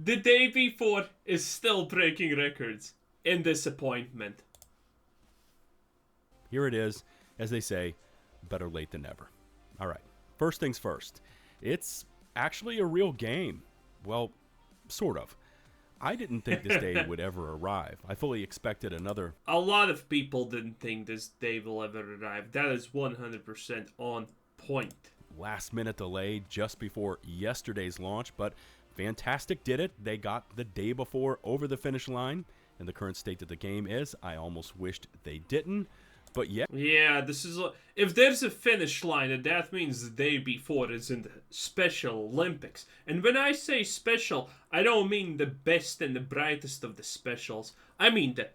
the day before is still breaking records in disappointment. Here it is, as they say, better late than never. All right, first things first. It's actually a real game. Well, sort of. I didn't think this day would ever arrive. I fully expected another... A lot of people didn't think this day will ever arrive. That is 100% on point. last-minute delay just before yesterday's launch, but Fantastic did it. They got the day before over the finish line. And the current state that the game is, I almost wished they didn't. But yeah. Yeah, this is... If there's a finish line, that means the day before is in the Special Olympics. And when I say special, I don't mean the best and the brightest of the specials. I mean the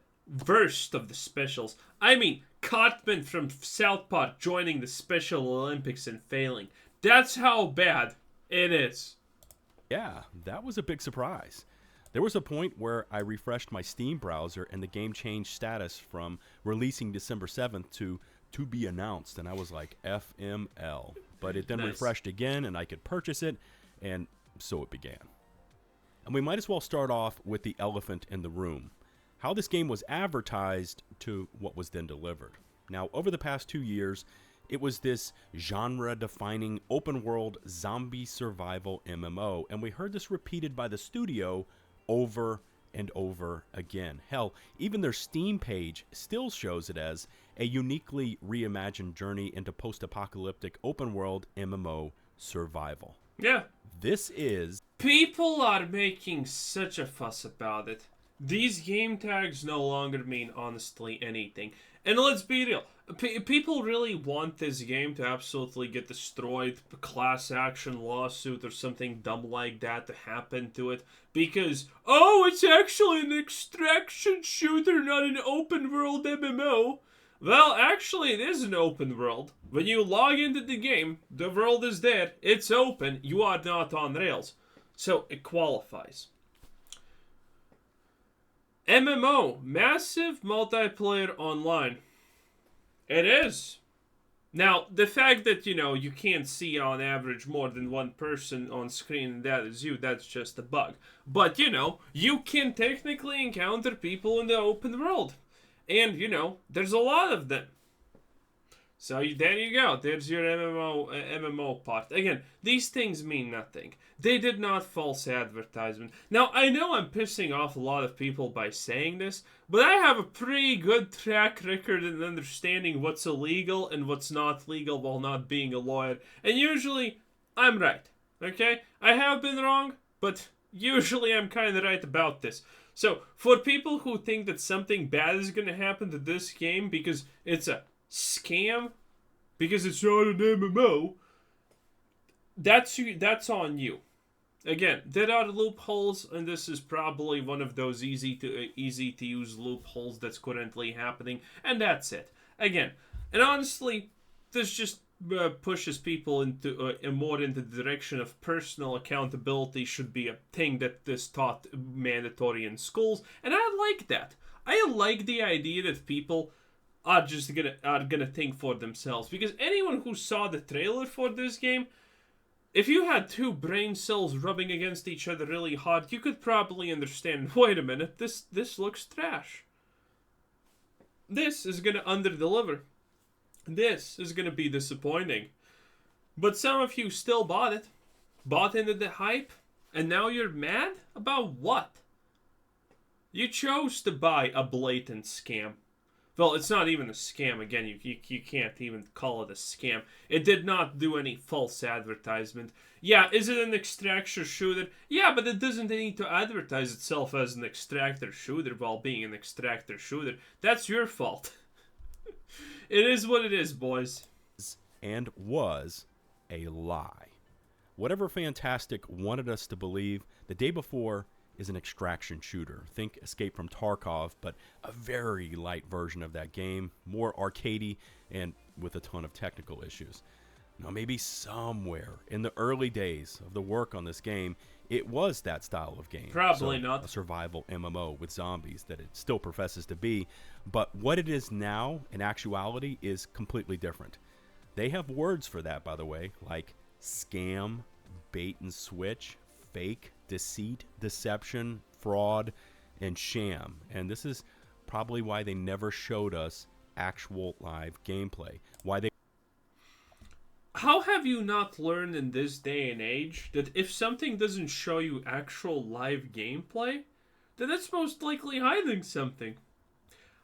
worst of the specials. I mean Cartman from South Park joining the Special Olympics and failing. That's how bad it is. Yeah, that was a big surprise. There was a point where I refreshed my Steam browser and the game changed status from releasing December 7th to be announced. And I was like, FML. But it then refreshed again and I could purchase it. And so it began. And we might as well start off with the elephant in the room. How this game was advertised to what was then delivered. Now, over the past 2 years, it was this genre-defining open-world zombie survival MMO. And we heard this repeated by the studio over and over again. Hell, even their Steam page still shows it as a uniquely reimagined journey into post-apocalyptic open-world MMO survival. Yeah. This is... People are making such a fuss about it. These game tags no longer mean honestly anything. And let's be real. People really want this game to absolutely get destroyed, a class action lawsuit or something dumb like that to happen to it. Because, oh, it's actually an extraction shooter, not an open world MMO. Well, actually, it is an open world. When you log into the game, the world is there, it's open, you are not on rails. So, it qualifies. MMO, massive multiplayer online. It is. Now, the fact that, you can't see on average more than one person on screen and that is you, that's just a bug. But, you can technically encounter people in the open world. And, there's a lot of them. So there you go. There's your MMO part. Again, these things mean nothing. They did not false advertisement. Now, I know I'm pissing off a lot of people by saying this, but I have a pretty good track record in understanding what's illegal and what's not legal while not being a lawyer. And usually, I'm right. Okay? I have been wrong, but usually I'm kind of right about this. So, for people who think that something bad is going to happen to this game because it's a scam, because it's not an MMO, that's on you. Again, there are loopholes, and this is probably one of those easy to use loopholes that's currently happening, and that's it. Again, and honestly, this just pushes people into more into the direction of personal accountability should be a thing that is taught mandatory in schools, and I like that. I like the idea that people are just gonna think for themselves, because anyone who saw the trailer for this game, if you had two brain cells rubbing against each other really hard, you could probably understand, wait a minute, this looks trash. This is gonna underdeliver. This is gonna be disappointing. But some of you still bought it. Bought into the hype, and now you're mad? About what? You chose to buy a blatant scam. Well, it's not even a scam. Again, you can't even call it a scam. It did not do any false advertisement. Yeah, is it an extractor shooter? Yeah, but it doesn't need to advertise itself as an extractor shooter while being an extractor shooter. That's your fault. It is what it is, boys. And was a lie. Whatever Fantastic wanted us to believe, the day before is an extraction shooter. Think Escape from Tarkov, but a very light version of that game, more arcadey and with a ton of technical issues. Now, maybe somewhere in the early days of the work on this game, it was that style of game. Probably not. A survival MMO with zombies that it still professes to be. But what it is now, in actuality, is completely different. They have words for that, by the way, like scam, bait and switch, fake, deceit, deception, fraud, and sham. And this is probably why they never showed us actual live gameplay. How have you not learned in this day and age that if something doesn't show you actual live gameplay, then it's most likely hiding something?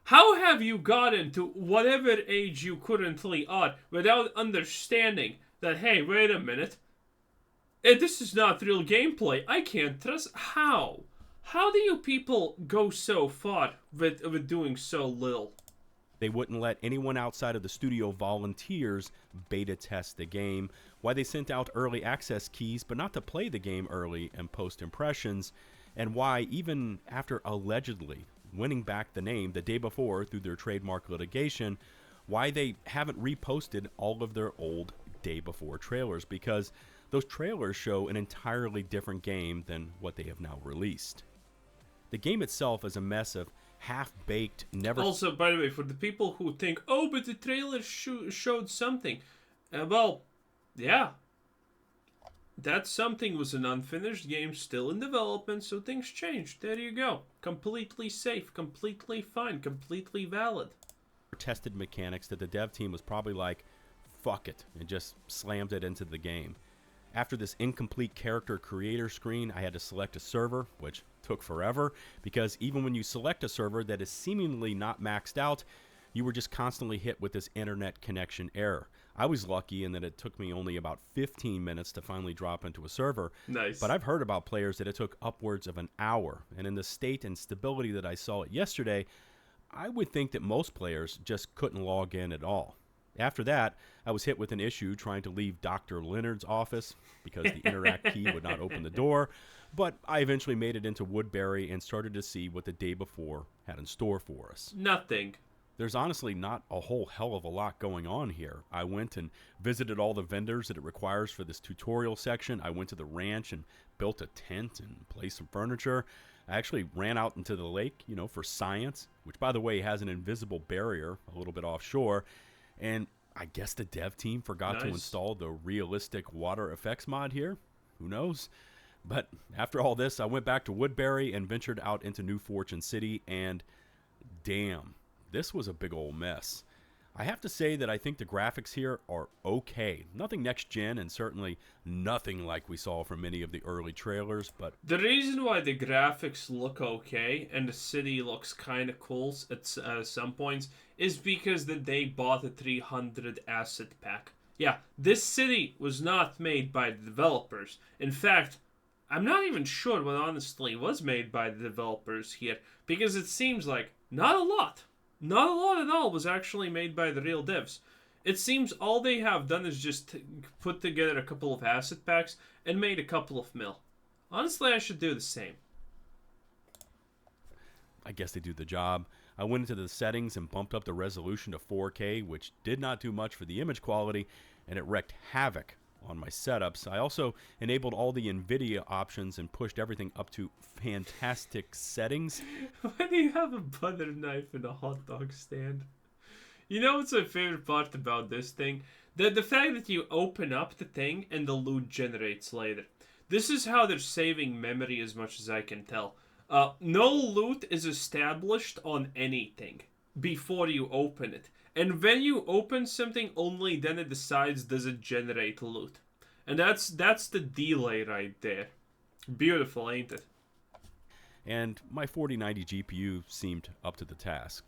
How have you gotten to whatever age you currently are without understanding that, hey, wait a minute, this is not real gameplay. I can't trust. How? How do you people go so far with doing so little? They wouldn't let anyone outside of the studio volunteers beta test the game, why they sent out early access keys but not to play the game early and post impressions, and why even after allegedly winning back the name the day before through their trademark litigation, why they haven't reposted all of their old day before trailers, because those trailers show an entirely different game than what they have now released. The game itself is a mess of half-baked, never... Also, by the way, for the people who think, oh, but the trailer showed something. Well, yeah. That something was an unfinished game still in development, so things changed. There you go. Completely safe, completely fine, completely valid. Tested mechanics that the dev team was probably like, fuck it, and just slammed it into the game. After this incomplete character creator screen, I had to select a server, which took forever, because even when you select a server that is seemingly not maxed out, you were just constantly hit with this internet connection error. I was lucky in that it took me only about 15 minutes to finally drop into a server. Nice. But I've heard about players that it took upwards of an hour, and in the state and stability that I saw it yesterday, I would think that most players just couldn't log in at all. After that, I was hit with an issue trying to leave Dr. Leonard's office because the interact key would not open the door, but I eventually made it into Woodbury and started to see what the day before had in store for us. Nothing. There's honestly not a whole hell of a lot going on here. I went and visited all the vendors that it requires for this tutorial section. I went to the ranch and built a tent and placed some furniture. I actually ran out into the lake, for science, which, by the way, has an invisible barrier a little bit offshore. And I guess the dev team forgot to install the realistic water effects mod here. Who knows? But after all this, I went back to Woodbury and ventured out into New Fortune City, and damn, this was a big old mess. I have to say that I think the graphics here are okay. Nothing next gen, and certainly nothing like we saw from many of the early trailers, but... The reason why the graphics look okay and the city looks kind of cool at some points is because they bought a 300 asset pack. Yeah, this city was not made by the developers. In fact, I'm not even sure what honestly was made by the developers here, because it seems like not a lot. Not a lot at all was actually made by the real devs. It seems all they have done is just put together a couple of asset packs and made a couple of mil. Honestly, I should do the same. I guess they do the job. I went into the settings and bumped up the resolution to 4K, which did not do much for the image quality, and it wreaked havoc on my setups. I also enabled all the NVIDIA options and pushed everything up to fantastic settings. Why do you have a butter knife and a hot dog stand? You know what's my favorite part about this thing? The fact that you open up the thing and the loot generates later. This is how they're saving memory as much as I can tell. No loot is established on anything before you open it. And when you open something, only then it decides does it generate loot. And that's the delay right there. Beautiful, ain't it? And my 4090 GPU seemed up to the task.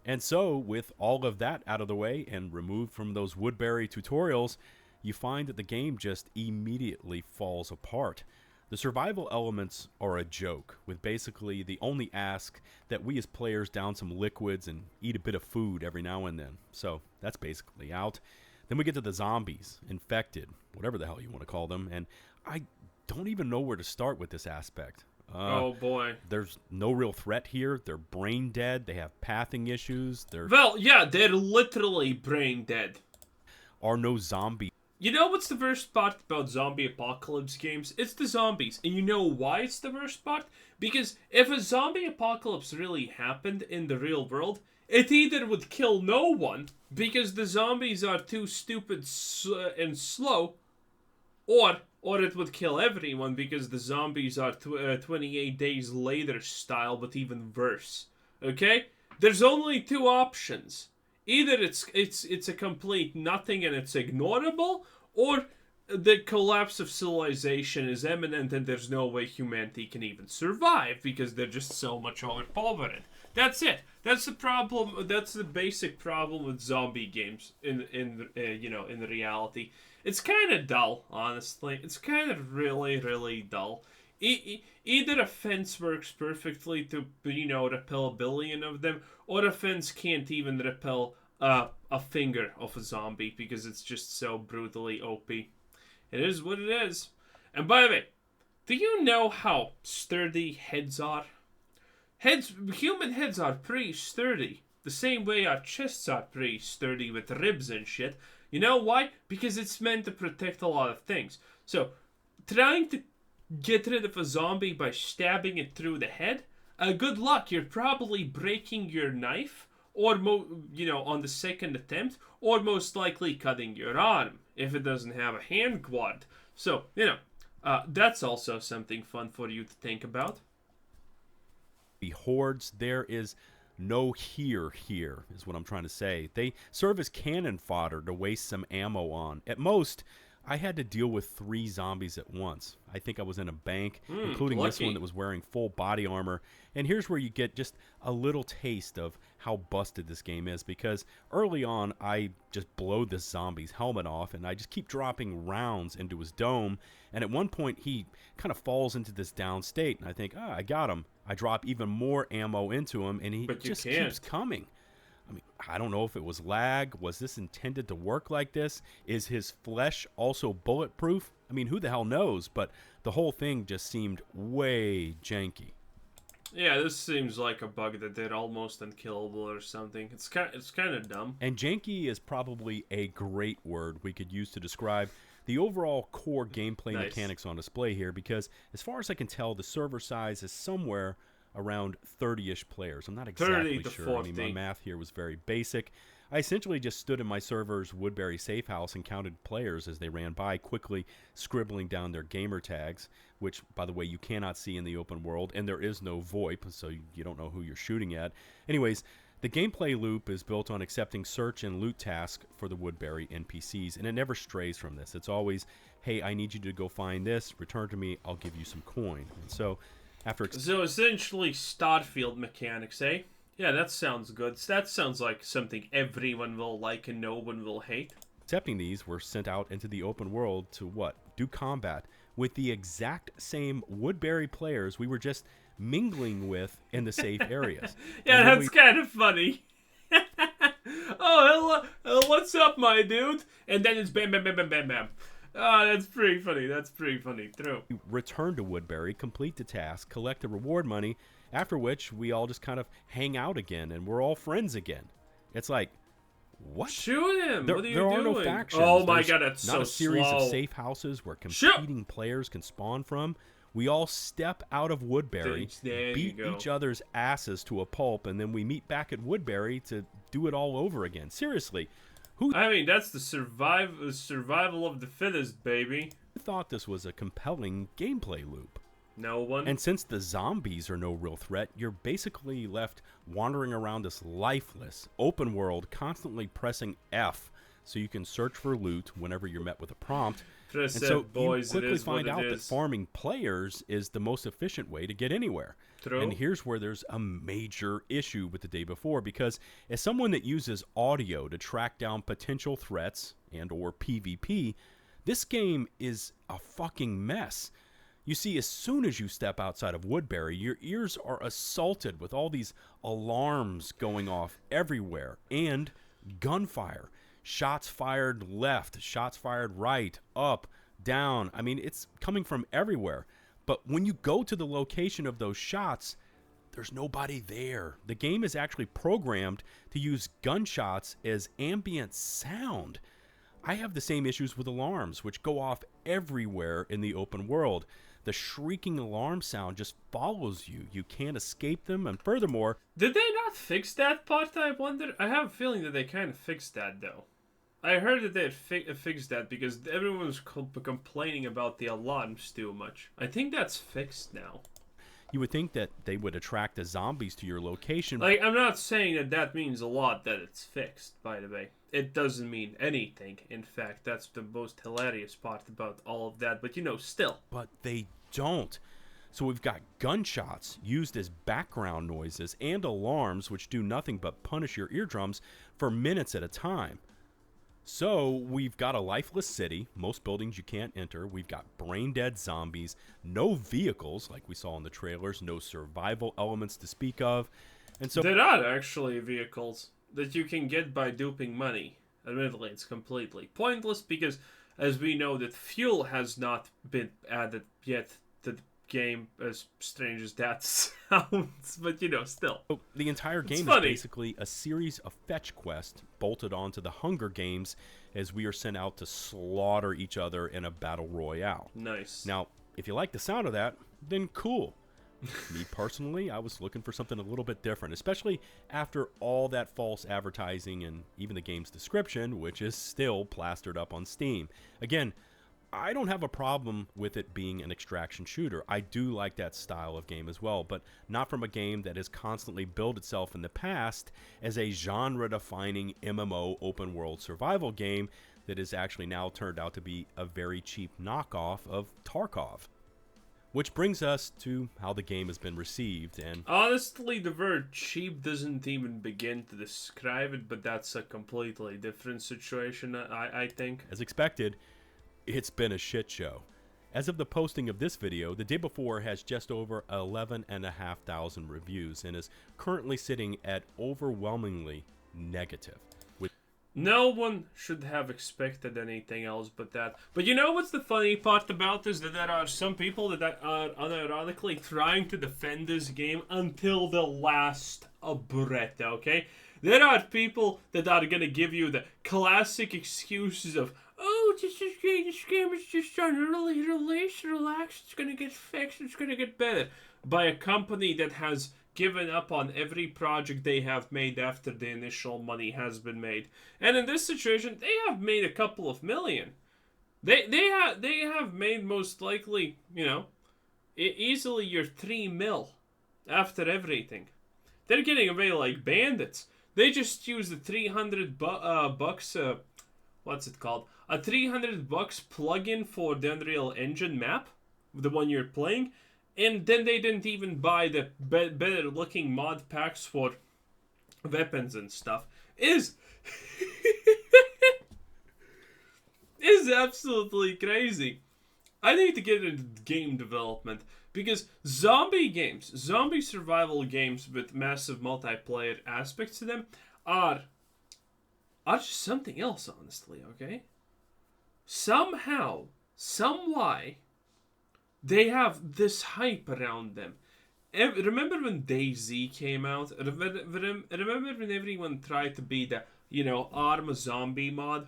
And so, with all of that out of the way and removed from those Woodbury tutorials, you find that the game just immediately falls apart. The survival elements are a joke, with basically the only ask that we as players down some liquids and eat a bit of food every now and then. So that's basically out. Then we get to the zombies, infected, whatever the hell you want to call them, and I don't even know where to start with this aspect. Oh boy. There's no real threat here. They're brain dead. They have pathing issues. Well, yeah, they're literally brain dead. Are no zombies. You know what's the worst part about zombie apocalypse games? It's the zombies. And you know why it's the worst part? Because if a zombie apocalypse really happened in the real world, it either would kill no one, because the zombies are too stupid and slow, or or it would kill everyone because the zombies are 28 days later style, but even worse. Okay? There's only two options. Either it's a complete nothing and it's ignorable, or the collapse of civilization is imminent and there's no way humanity can even survive because they're just so much overpowered. That's it. That's the problem. That's the basic problem with zombie games in reality. It's kind of dull, honestly. It's kind of really dull. Either a fence works perfectly to repel a billion of them, or a fence can't even repel a finger of a zombie because it's just so brutally OP. It is what it is. And by the way, do you know how sturdy heads are? Human heads are pretty sturdy. The same way our chests are pretty sturdy with ribs and shit. You know why? Because it's meant to protect a lot of things. So, trying to get rid of a zombie by stabbing it through the head, good luck. You're probably breaking your knife, or on the second attempt, or most likely cutting your arm if it doesn't have a hand guard. So, that's also something fun for you to think about. Hordes, there is no here is what I'm trying to say. They serve as cannon fodder to waste some ammo on. At most, I had to deal with 3 zombies at once. I think I was in a bank, including lucky. this one that was wearing full body armor. And here's where you get just a little taste of how busted this game is, because early on, I just blow this zombie's helmet off, and I just keep dropping rounds into his dome. And at one point, he kind of falls into this down state, and I think, I got him. I drop even more ammo into him, and he just keeps coming. I mean, I don't know if it was lag. Was this intended to work like this? Is his flesh also bulletproof? I mean, who the hell knows? But the whole thing just seemed way janky. Yeah, this seems like a bug that did almost unkillable or something. It's kind of dumb. And janky is probably a great word we could use to describe the overall core gameplay mechanics on display here, because as far as I can tell, the server size is somewhere around 30-ish players. I'm not exactly sure. 40. I mean, my math here was very basic. I essentially just stood in my server's Woodbury safe house and counted players as they ran by, quickly scribbling down their gamer tags, which, by the way, you cannot see in the open world, and there is no VoIP, so you don't know who you're shooting at. Anyways, the gameplay loop is built on accepting search and loot tasks for the Woodbury NPCs, and it never strays from this. It's always, hey, I need you to go find this, return to me, I'll give you some coin. And so essentially starfield mechanics, eh? Yeah, that sounds good. That sounds like something everyone will like and no one will hate. Accepting these, we're sent out into the open world to what? Do combat with the exact same Woodbury players we were just mingling with in the safe areas. Yeah, that's kind of funny. Oh, hello, what's up, my dude? And then it's bam, bam, bam, bam, bam, bam. Oh, that's pretty funny. That's pretty funny. True. Return to Woodbury, complete the task, collect the reward money, after which we all just kind of hang out again, and we're all friends again. It's like, what? Shoot him! What are you doing? There are no factions. Oh my god, that's not so a series slow. of safe houses where competing players can spawn from. We all step out of Woodbury, beat each other's asses to a pulp, and then we meet back at Woodbury to do it all over again. Seriously. I mean, that's the survival of the fittest, baby. Who thought this was a compelling gameplay loop? No one. And since the zombies are no real threat, you're basically left wandering around this lifeless, open world, constantly pressing F so you can search for loot whenever you're met with a prompt. Press and so F, boys, you quickly find out that farming players is the most efficient way to get anywhere. True. And here's where there's a major issue with the day before, because as someone that uses audio to track down potential threats and or PvP, this game is a fucking mess. You see, as soon as you step outside of Woodbury, your ears are assaulted with all these alarms going off everywhere, and gunfire. Shots fired left, shots fired right, up, down. I mean, it's coming from everywhere. But when you go to the location of those shots, there's nobody there. The game is actually programmed to use gunshots as ambient sound. I have the same issues with alarms, which go off everywhere in the open world. The shrieking alarm sound just follows you. You can't escape them, and furthermore... Did they not fix that part, I wonder? I have a feeling that they kind of fixed that, though. I heard that they had fixed that because everyone was complaining about the alarms too much. I think that's fixed now. You would think that they would attract the zombies to your location. Like, I'm not saying that that means a lot that it's fixed, by the way. It doesn't mean anything. In fact, that's the most hilarious part about all of that. But, still. But they don't. So we've got gunshots used as background noises and alarms which do nothing but punish your eardrums for minutes at a time. So we've got a lifeless city, most buildings you can't enter. We've got brain-dead zombies, no vehicles like we saw in the trailers, no survival elements to speak of. And so there are actually vehicles that you can get by duping money. Admittedly, it's completely pointless because, as we know, that fuel has not been added yet to the game, as strange as that sounds. But, still. The entire game is basically a series of fetch quests bolted onto the Hunger Games as we are sent out to slaughter each other in a battle royale. Nice. Now, if you like the sound of that, then cool. Me personally, I was looking for something a little bit different, especially after all that false advertising and even the game's description, which is still plastered up on Steam. Again, I don't have a problem with it being an extraction shooter. I do like that style of game as well, but not from a game that has constantly built itself in the past as a genre-defining MMO open-world survival game that has actually now turned out to be a very cheap knockoff of Tarkov. Which brings us to how the game has been received, and honestly, the word cheap doesn't even begin to describe it, but that's a completely different situation, I think. As expected, it's been a shit show. As of the posting of this video, the day before has just over 11,500 reviews and is currently sitting at overwhelmingly negative. No one should have expected anything else but that. But what's the funny part about this? That there are some people that are unironically trying to defend this game until the last breath, okay? There are people that are going to give you the classic excuses of, oh, this game is just on early release, relax, it's going to get fixed, it's going to get better. By a company that has given up on every project they have made after the initial money has been made. And in this situation, they have made a couple of million. They have made most likely, easily your 3 mil after everything. They're getting away like bandits. They just use the 300 bucks, what's it called? A 300 bucks plugin for the Unreal Engine map, the one you're playing. And then they didn't even buy the better looking mod packs for weapons and stuff. Is absolutely crazy. I need to get into game development because zombie survival games with massive multiplayer aspects to them are just something else, honestly, okay? Somehow, some why, they have this hype around them. Remember when DayZ came out? Remember when everyone tried to be the, ARM zombie mod?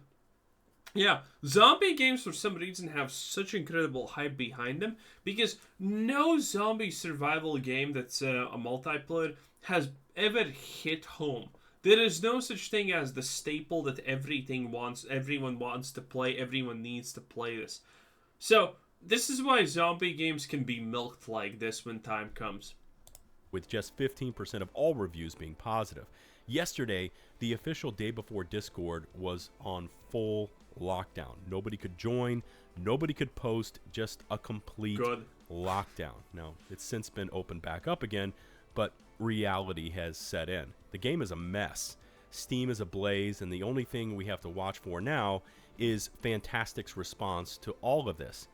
Yeah, zombie games for some reason have such incredible hype behind them because no zombie survival game that's a multiplayer has ever hit home. There is no such thing as the staple that everyone wants to play, everyone needs to play this. So, this is why zombie games can be milked like this when time comes. With just 15% of all reviews being positive. Yesterday, the official Day Before Discord was on full lockdown. Nobody could join, nobody could post, just a complete lockdown. Now, it's since been opened back up again, but reality has set in. The game is a mess. Steam is ablaze, and the only thing we have to watch for now is Fantastic's response to all of this.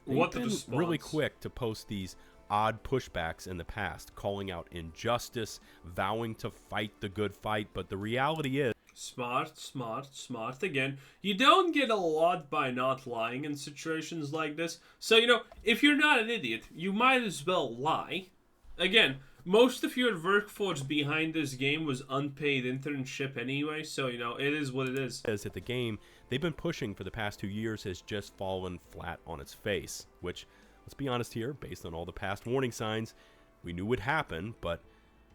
They've been really quick to post these odd pushbacks in the past, calling out injustice, vowing to fight the good fight, but the reality is... Smart again. You don't get a lot by not lying in situations like this. So, if you're not an idiot, you might as well lie. Again, most of your workforce behind this game was unpaid internship anyway, so, it is what it is. That the game they've been pushing for the past 2 years has just fallen flat on its face, which, let's be honest here, based on all the past warning signs, we knew would happen, but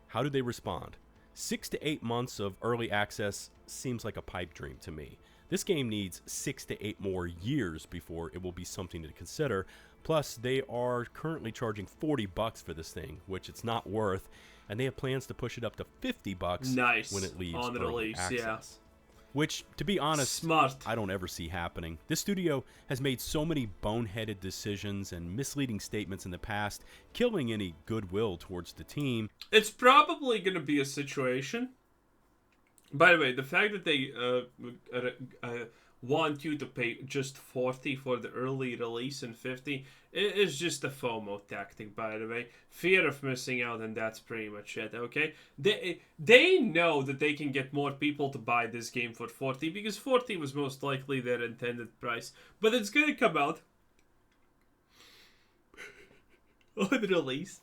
how did they respond? 6 to 8 months of early access seems like a pipe dream to me. This game needs 6 to 8 more years before it will be something to consider. Plus, they are currently charging $40 for this thing, which it's not worth, and they have plans to push it up to $50 Nice. when it leaves On the early release, access. yeah. Which, to be honest, Smart. I don't ever see happening. This studio has made so many boneheaded decisions and misleading statements in the past, killing any goodwill towards the team. It's probably going to be a situation. By the way, the fact that they want you to pay just 40 for the early release and 50 is just a FOMO tactic, by the way. Fear of missing out, and that's pretty much it, okay? They know that they can get more people to buy this game for 40 because 40 was most likely their intended price. But it's going to come out on release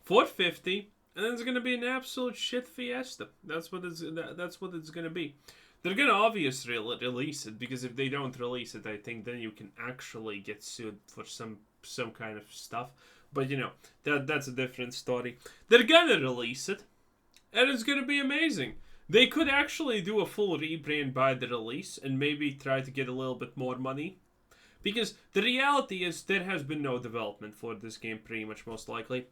for 50, and then it's going to be an absolute shit fiesta. That's what it's going to be. They're going to obviously release it, because if they don't release it, I think then you can actually get sued for some kind of stuff. But, you know, that's a different story. They're going to release it, and it's going to be amazing. They could actually do a full rebrand by the release and maybe try to get a little bit more money. Because the reality is there has been no development for this game, pretty much most likely.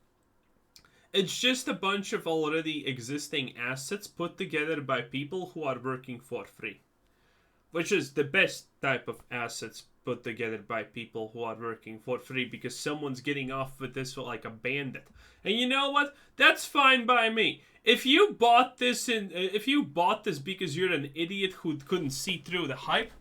It's just a bunch of already existing assets put together by people who are working for free. Which is the best type of assets put together by people who are working for free, because someone's getting off with this like a bandit. And you know what? That's fine by me. If you bought this because you're an idiot who couldn't see through the hype,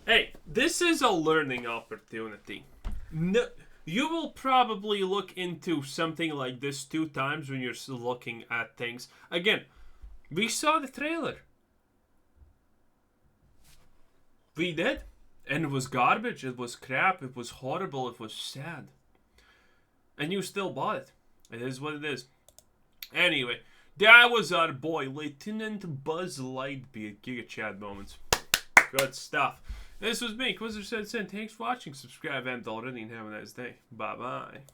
hey, this is a learning opportunity. No, you will probably look into something like this 2 times when you're looking at things. Again, we saw the trailer. We did. And it was garbage. It was crap. It was horrible. It was sad. And you still bought it. It is what it is. Anyway, that was our boy, Lieutenant Buzz Lightyear. Giga Chad moments. Good stuff. This was me, Quizzer Said. Thanks for watching. Subscribe and already, and have a nice day. Bye-bye.